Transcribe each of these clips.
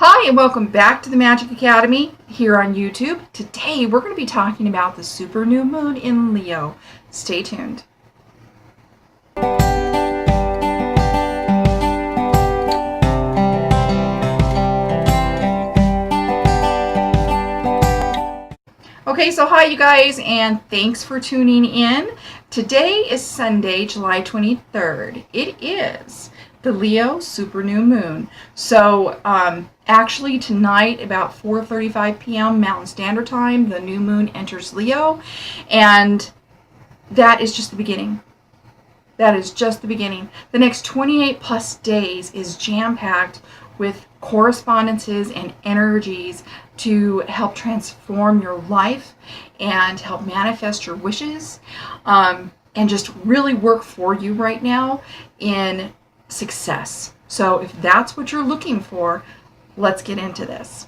Hi and welcome back to the Magick Academy here on YouTube. Today we're going to be talking about the super new moon in Leo. Stay tuned. Okay, so hi you guys, and thanks for tuning in. Today is Sunday, July 23rd. It is the Leo super new moon. So actually tonight about 4:35 p.m. Mountain Standard Time, the new moon enters Leo, and that is just the beginning. That is just the beginning. The next 28 plus days is jam-packed with correspondences and energies to help transform your life and help manifest your wishes, and just really work for you right now in success. So if that's what you're looking for, let's get into this.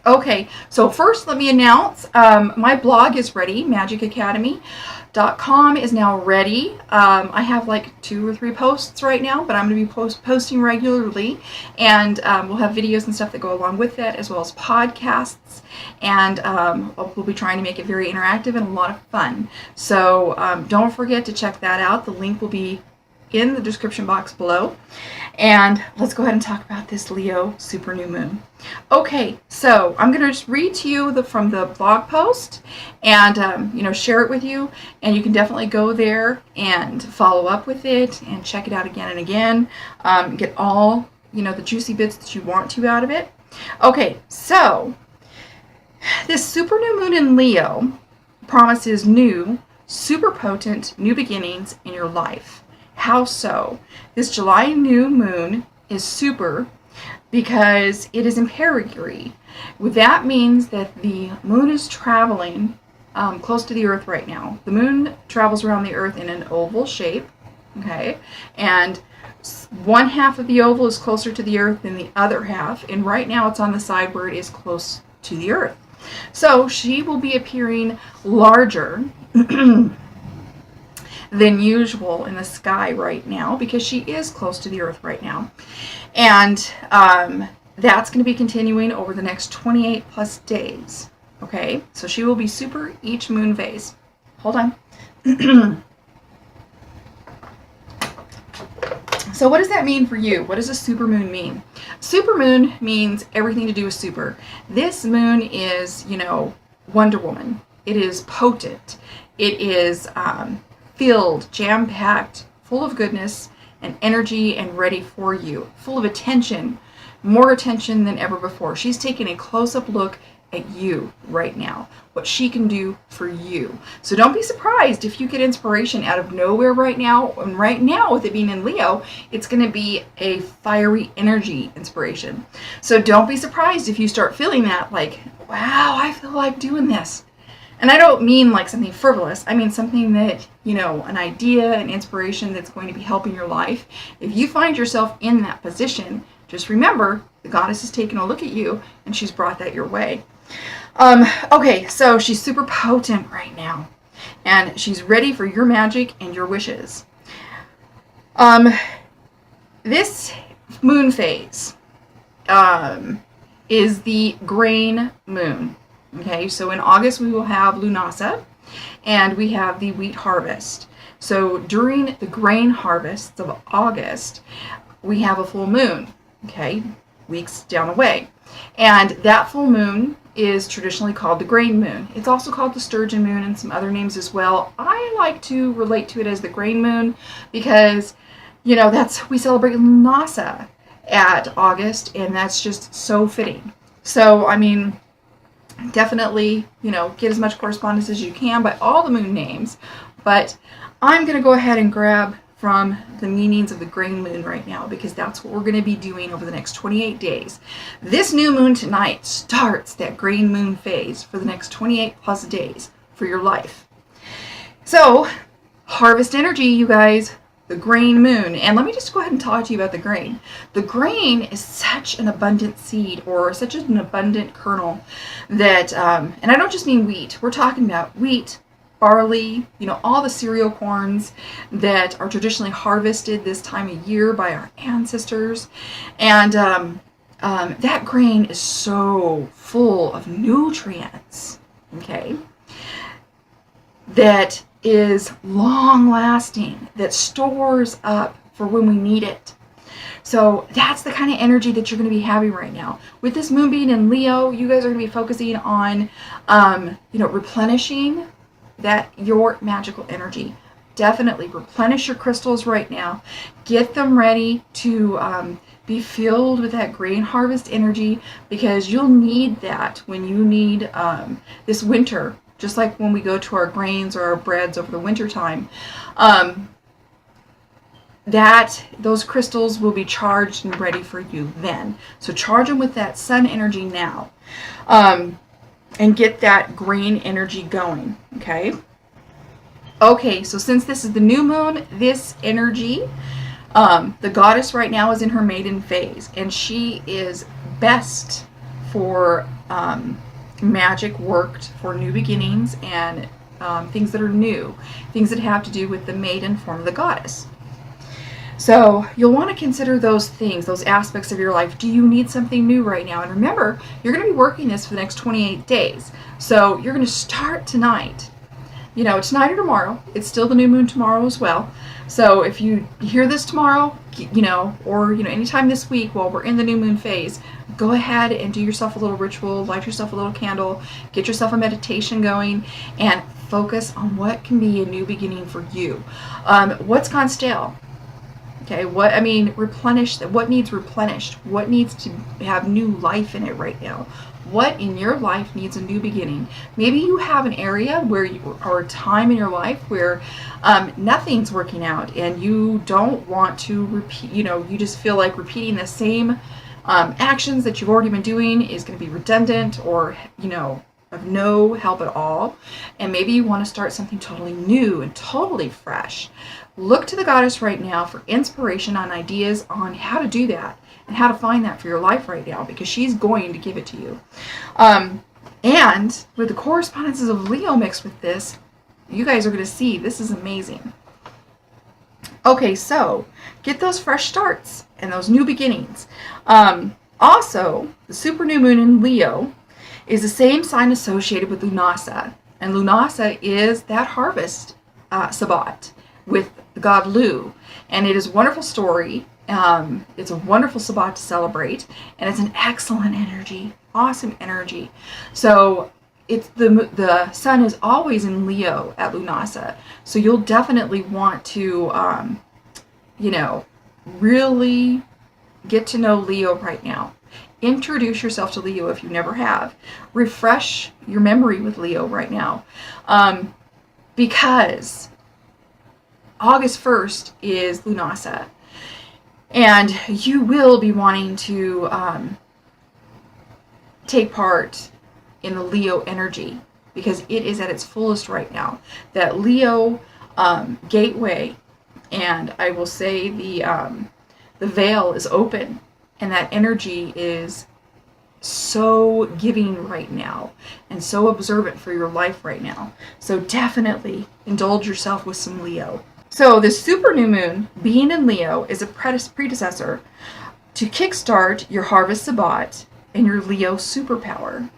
Okay, so first let me announce my blog is ready. MagickAcademy.com is now ready. I have like 2 or 3 posts right now, but I'm going to be posting regularly, and we'll have videos and stuff that go along with that, as well as podcasts, and we'll be trying to make it very interactive and a lot of fun. So don't forget to check that out. The link will be in the description box below. And let's go ahead and talk about this Leo super new moon. Okay, so I'm going to just read to you from the blog post and share it with you, and you can definitely go there and follow up with it and check it out again and again. Get all the juicy bits that you want to out of it. Okay, so this super new moon in Leo promises new, super potent new beginnings in your life. How so? This July new moon is super because it is in perigee. That means that the moon is traveling close to the earth right now. The moon travels around the earth in an oval shape, okay? And one half of the oval is closer to the earth than the other half, and right now it's on the side where it is close to the earth. So she will be appearing larger than usual in the sky right now because she is close to the earth right now. And that's going to be continuing over the next 28 plus days. Okay, so she will be super each moon phase. Hold on. So what does that mean for you? What does a super moon mean? Super moon means everything to do with super. This moon is, Wonder Woman. It is potent. It is filled, jam-packed, full of goodness and energy and ready for you. Full of attention, more attention than ever before. She's taking a close-up look at you right now, what she can do for you. So don't be surprised if you get inspiration out of nowhere right now. And right now, with it being in Leo, it's going to be a fiery energy inspiration. So don't be surprised if you start feeling that, like, wow, I feel like doing this. And I don't mean like something frivolous. I mean something that, an idea, an inspiration that's going to be helping your life. If you find yourself in that position, just remember the goddess is taking a look at you and she's brought that your way. Okay, so she's super potent right now, and she's ready for your magic and your wishes. This moon phase is the grain moon. Okay, so in August we will have Lunasa, and we have the wheat harvest. So during the grain harvests of August, we have a full moon, okay, weeks down the way. And that full moon is traditionally called the grain moon. It's also called the sturgeon moon and some other names as well. I like to relate to it as the grain moon because, we celebrate Lunasa at August, and that's just so fitting. So, definitely, get as much correspondence as you can by all the moon names, but I'm going to go ahead and grab from the meanings of the grain moon right now because that's what we're going to be doing over the next 28 days. This new moon tonight starts that grain moon phase for the next 28 plus days for your life. So, harvest energy, you guys. The grain moon. And let me just go ahead and talk to you about the grain. The grain is such an abundant seed, or such an abundant kernel, that, and I don't just mean wheat. We're talking about wheat, barley, all the cereal corns that are traditionally harvested this time of year by our ancestors. And that grain is so full of nutrients, okay, that is long lasting, that stores up for when we need it. So that's the kind of energy that you're going to be having right now. With this moon being in Leo, you guys are going to be focusing on, replenishing your magical energy. Definitely replenish your crystals right now. Get them ready to be filled with that grain harvest energy, because you'll need that when you need this winter, just like when we go to our grains or our breads over the winter time. That those crystals will be charged and ready for you then. So charge them with that sun energy now, and get that grain energy going. Okay, so since this is the new moon, this energy, the goddess right now is in her maiden phase, and she is best for magic worked for new beginnings and things that are new, things that have to do with the maiden form of the goddess. So you'll want to consider those things, those aspects of your life. Do you need something new right now? And remember, you're going to be working this for the next 28 days. So you're going to start tonight. Tonight or tomorrow. It's still the new moon tomorrow as well. So if you hear this tomorrow, or anytime this week while we're in the new moon phase, go ahead and do yourself a little ritual, light yourself a little candle, get yourself a meditation going, and focus on what can be a new beginning for you. What's gone stale? Okay, replenish that. What needs replenished? What needs to have new life in it right now? What in your life needs a new beginning? Maybe you have an area or a time in your life where nothing's working out, and you don't want to repeat. You just feel like repeating the same actions that you've already been doing is going to be redundant, or of no help at all. And maybe you want to start something totally new and totally fresh. Look to the goddess right now for inspiration on ideas on how to do that and how to find that for your life right now, because she's going to give it to you. And with the correspondences of Leo mixed with this, you guys are going to see this is amazing. Okay, so get those fresh starts and those new beginnings. Also, the super new moon in Leo is the same sign associated with Lunasa. And Lunasa is that harvest Sabbat with the god Lu. And it is a wonderful story. It's a wonderful Sabbat to celebrate. And it's an excellent energy. Awesome energy. So it's the sun is always in Leo at Lunasa. So you'll definitely want to, really get to know Leo right now. Introduce yourself to Leo if you never have. Refresh your memory with Leo right now. Because August 1st is Lunasa. And you will be wanting to take part in the Leo energy, because it is at its fullest right now. That Leo gateway, and I will say the veil is open, and that energy is so giving right now and so observant for your life right now. So definitely indulge yourself with some Leo. So this super new moon being in Leo is a predecessor to kickstart your harvest Sabbat and your Leo superpower.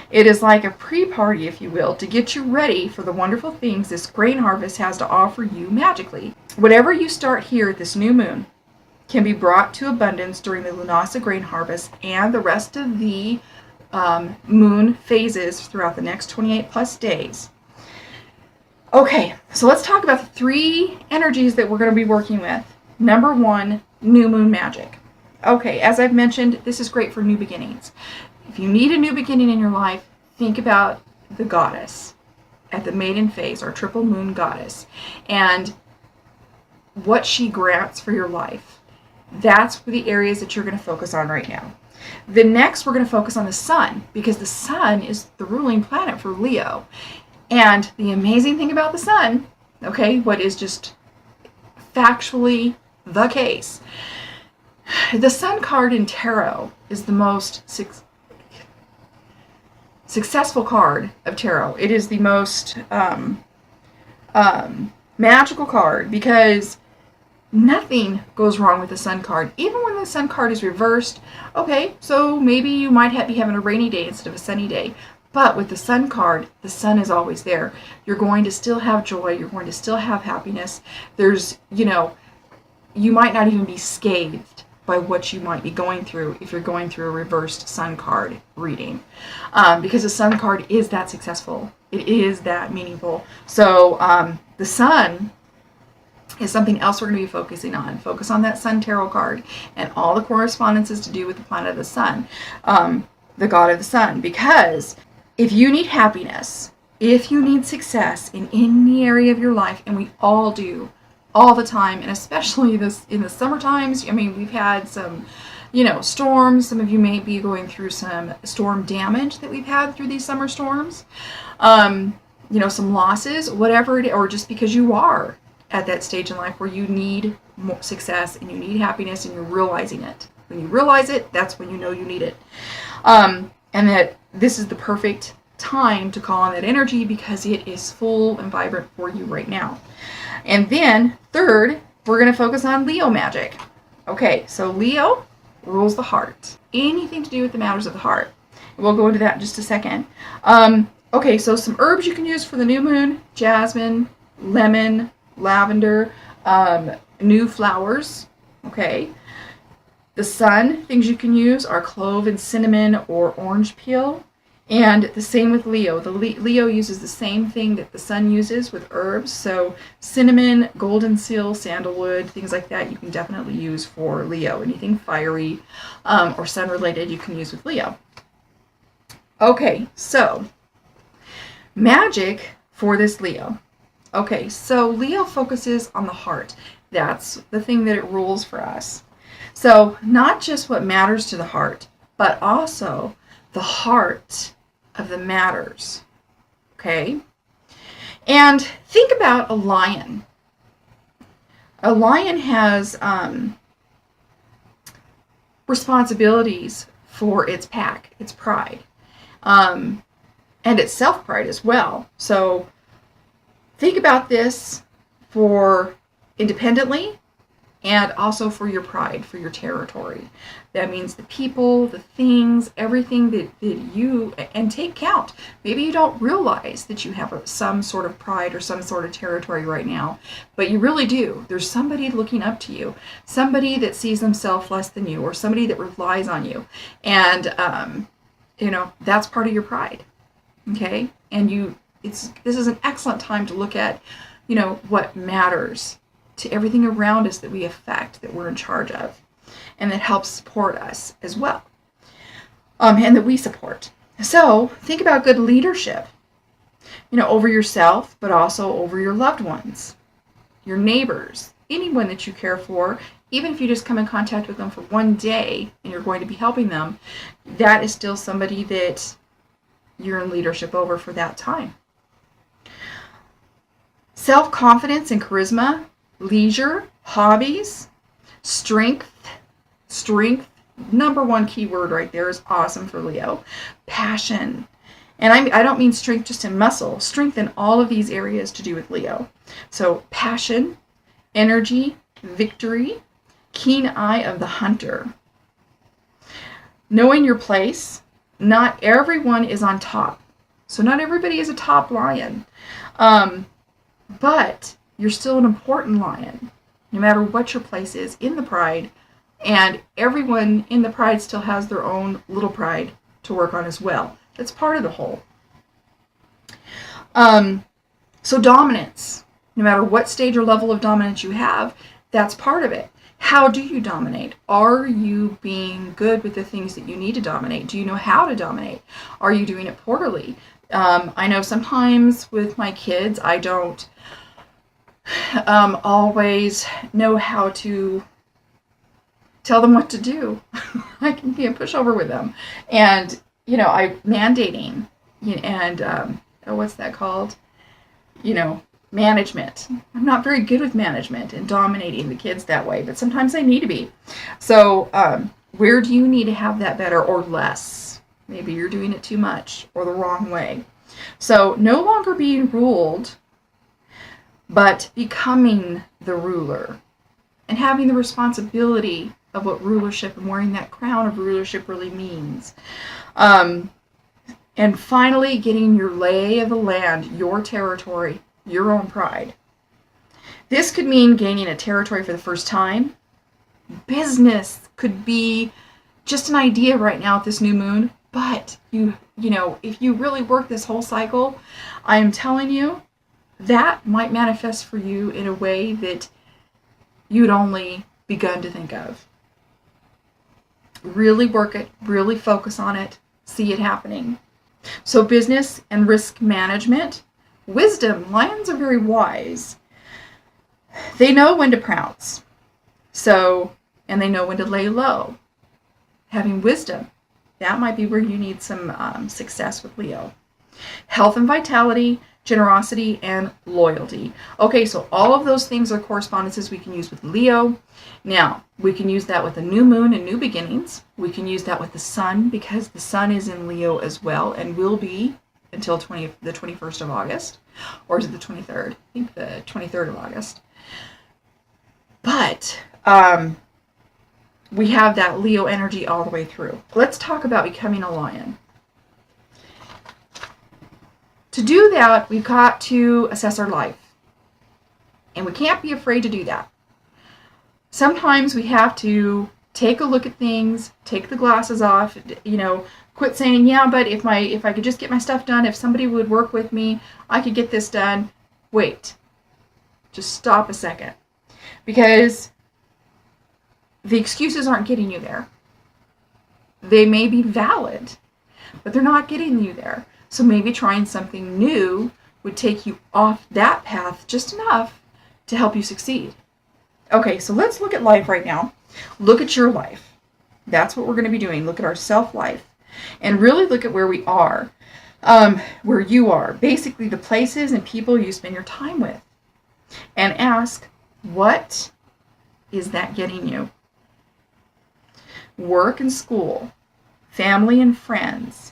It is like a pre-party, if you will, to get you ready for the wonderful things this grain harvest has to offer you magically. Whatever you start here at this new moon can be brought to abundance during the Lunasa grain harvest and the rest of the moon phases throughout the next 28 plus days. Okay, so let's talk about the 3 energies that we're going to be working with. Number 1, new moon magic. Okay, as I've mentioned, this is great for new beginnings. If you need a new beginning in your life, think about the goddess at the maiden phase, or triple moon goddess, and what she grants for your life. That's the areas that you're going to focus on right now. The next, we're going to focus on the sun, because the sun is the ruling planet for Leo. And the amazing thing about the sun, okay, what is just factually the case, the sun card in tarot is the most successful card of tarot. It is the most magical card, because Nothing goes wrong with the Sun card. Even when the Sun card is reversed, okay, so maybe you might be having a rainy day instead of a sunny day. But with the Sun card, the sun is always there. You're going to still have joy. You're going to still have happiness. There's, you might not even be scathed by what you might be going through if you're going through a reversed Sun card reading. Because the Sun card is that successful. It is that meaningful. So the Sun is something else we're going to be focusing on. Focus on that Sun tarot card and all the correspondences to do with the planet of the Sun, the god of the Sun. Because if you need happiness, if you need success in any area of your life, and we all do, all the time, and especially this in the summer times. I mean, we've had some, storms. Some of you may be going through some storm damage that we've had through these summer storms. Some losses, whatever it is, or just because you are at that stage in life where you need more success and you need happiness and you're realizing it. When you realize it, that's when you know you need it. And that this is the perfect time to call on that energy because it is full and vibrant for you right now. And then third, we're going to focus on Leo magic. Okay, so Leo rules the heart. Anything to do with the matters of the heart. We'll go into that in just a second. Okay, so some herbs you can use for the new moon: jasmine, lemon, lavender, new flowers. Okay. The Sun, things you can use are clove and cinnamon or orange peel. And the same with Leo. Leo uses the same thing that the Sun uses with herbs. So cinnamon, golden seal, sandalwood, things like that you can definitely use for Leo. Anything fiery or Sun related you can use with Leo. Okay, so magic for this Leo. Okay, so Leo focuses on the heart. That's the thing that it rules for us. So not just what matters to the heart, but also the heart of the matters. Okay? And think about a lion. A lion has responsibilities for its pack, its pride, and its self-pride as well. So think about this for independently and also for your pride, for your territory. That means the people, the things, everything that you, and take count. Maybe you don't realize that you have some sort of pride or some sort of territory right now, but you really do. There's somebody looking up to you, somebody that sees themselves less than you, or somebody that relies on you. And, that's part of your pride. Okay? And this is an excellent time to look at, what matters to everything around us that we affect, that we're in charge of, and that helps support us as well, and that we support. So think about good leadership, over yourself, but also over your loved ones, your neighbors, anyone that you care for. Even if you just come in contact with them for one day and you're going to be helping them, that is still somebody that you're in leadership over for that time. Self-confidence and charisma, leisure, hobbies, strength, number one keyword right there is awesome for Leo. Passion. And I don't mean strength just in muscle, strength in all of these areas to do with Leo. So passion, energy, victory, keen eye of the hunter. Knowing your place. Not everyone is on top. So not everybody is a top lion. But you're still an important lion, no matter what your place is in the pride. And everyone in the pride still has their own little pride to work on as well. That's part of the whole. So dominance, no matter what stage or level of dominance you have, that's part of it. How do you dominate? Are you being good with the things that you need to dominate? Do you know how to dominate? Are you doing it poorly? I know sometimes with my kids, I don't always know how to tell them what to do. I can be a pushover with them. And, I mandating, and what's that called? Management. I'm not very good with management and dominating the kids that way, but sometimes I need to be. So where do you need to have that better or less? Maybe you're doing it too much or the wrong way. So no longer being ruled, but becoming the ruler and having the responsibility of what rulership and wearing that crown of rulership really means. And finally, getting your lay of the land, your territory, your own pride. This could mean gaining a territory for the first time. Business could be just an idea right now at this new moon, but you know, if you really work this whole cycle, I am telling you, that might manifest for you in a way that you'd only begun to think of. Really work it, really focus on it, see it happening. So business and risk management. Wisdom. Lions are very wise. They know when to pounce. And they know when to lay low. Having wisdom. That might be where you need some success with Leo. Health and vitality, generosity, and loyalty. Okay, so all of those things are correspondences we can use with Leo. Now, we can use that with the new moon and new beginnings. We can use that with the sun, because the sun is in Leo as well and will be until the 21st of August. Or is it the 23rd? I think the 23rd of August. But we have that Leo energy all the way through. Let's talk about becoming a lion. To do that, we've got to assess our life. And we can't be afraid to do that. Sometimes we have to take a look at things, take the glasses off, quit saying, yeah, but if I could just get my stuff done, if somebody would work with me, I could get this done. Wait. Just stop a second. Because the excuses aren't getting you there. They may be valid, but they're not getting you there. So maybe trying something new would take you off that path just enough to help you succeed. Okay, so let's look at life right now. Look at your life. That's what we're going to be doing. Look at our self-life. And really look at where we are. Where you are. Basically the places and people you spend your time with. And ask, what is that getting you? Work and school. Family and friends.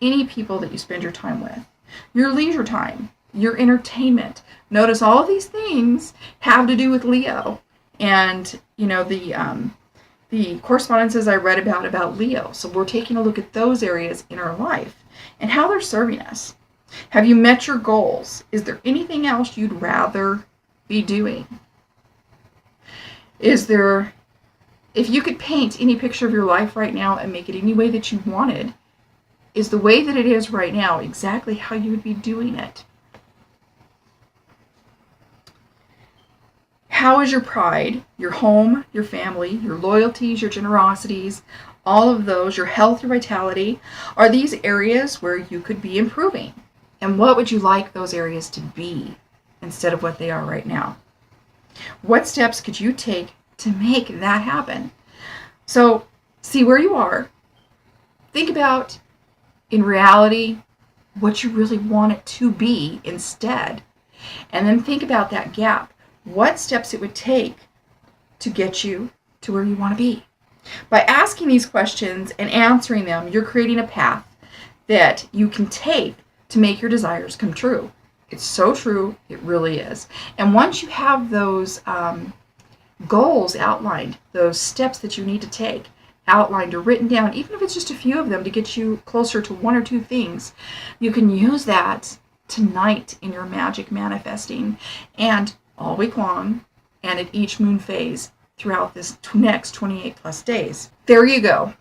Any people that you spend your time with, your leisure time, your entertainment. Notice all of these things have to do with Leo, and the correspondences I read about Leo. So we're taking a look at those areas in our life and how they're serving us. Have you met your goals? Is there anything else you'd rather be doing? If you could paint any picture of your life right now and make it any way that you wanted, is the way that it is right now exactly how you would be doing it? How is your pride, your home, your family, your loyalties, your generosities, all of those, your health, your vitality, are these areas where you could be improving? And what would you like those areas to be instead of what they are right now? What steps could you take to make that happen? So see where you are. Think about, in reality, what you really want it to be instead. And then think about that gap. What steps it would take to get you to where you want to be. By asking these questions and answering them, you're creating a path that you can take to make your desires come true. It's so true. It really is. And once you have those goals outlined, those steps that you need to take, outlined or written down, even if it's just a few of them to get you closer to one or two things, you can use that tonight in your magic manifesting and all week long and at each moon phase throughout this next 28 plus days. There you go.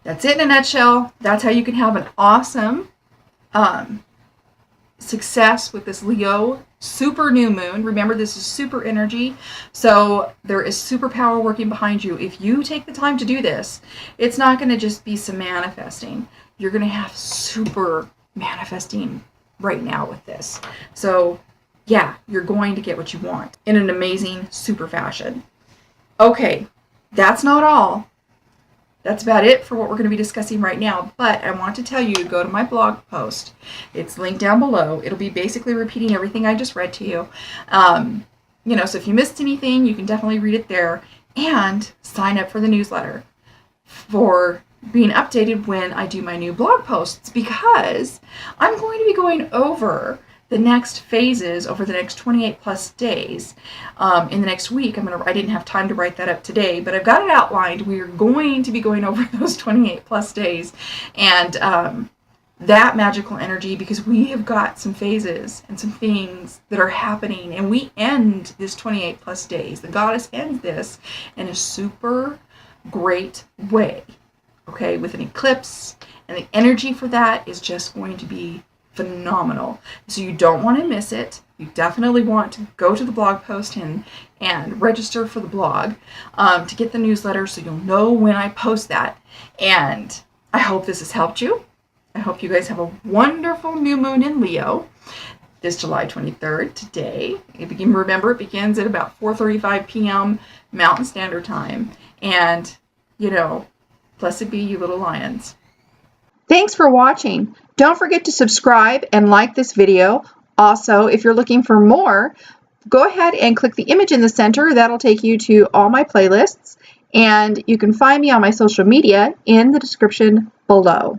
That's it in a nutshell. That's how you can have an awesome success with this Leo super new moon. Remember, this is super energy, so there is super power working behind you. If you take the time to do this, it's not going to just be some manifesting. You're going to have super manifesting right now with this. So yeah, you're going to get what you want in an amazing super fashion. Okay, that's not all. That's about it for what we're going to be discussing right now, but I want to tell you to go to my blog post. It's linked down below. It'll be basically repeating everything I just read to you. So if you missed anything, you can definitely read it there, and sign up for the newsletter for being updated when I do my new blog posts, because I'm going to be going over the next phases over the next 28 plus days. In the next week, I didn't have time to write that up today, but I've got it outlined. We are going to be going over those 28 plus days and that magical energy, because we have got some phases and some things that are happening, and we end this 28 plus days. The goddess ends this in a super great way, okay, with an eclipse, and the energy for that is just going to be phenomenal. So you don't want to miss it. You definitely want to go to the blog post and register for the blog to get the newsletter so you'll know when I post that. And I hope this has helped you. I hope you guys have a wonderful new moon in Leo this July 23rd today. Remember, it begins at about 4:35 p.m. Mountain Standard Time. And, blessed be you little lions. Thanks for watching. Don't forget to subscribe and like this video. Also, if you're looking for more, go ahead and click the image in the center. That'll take you to all my playlists. And you can find me on my social media in the description below.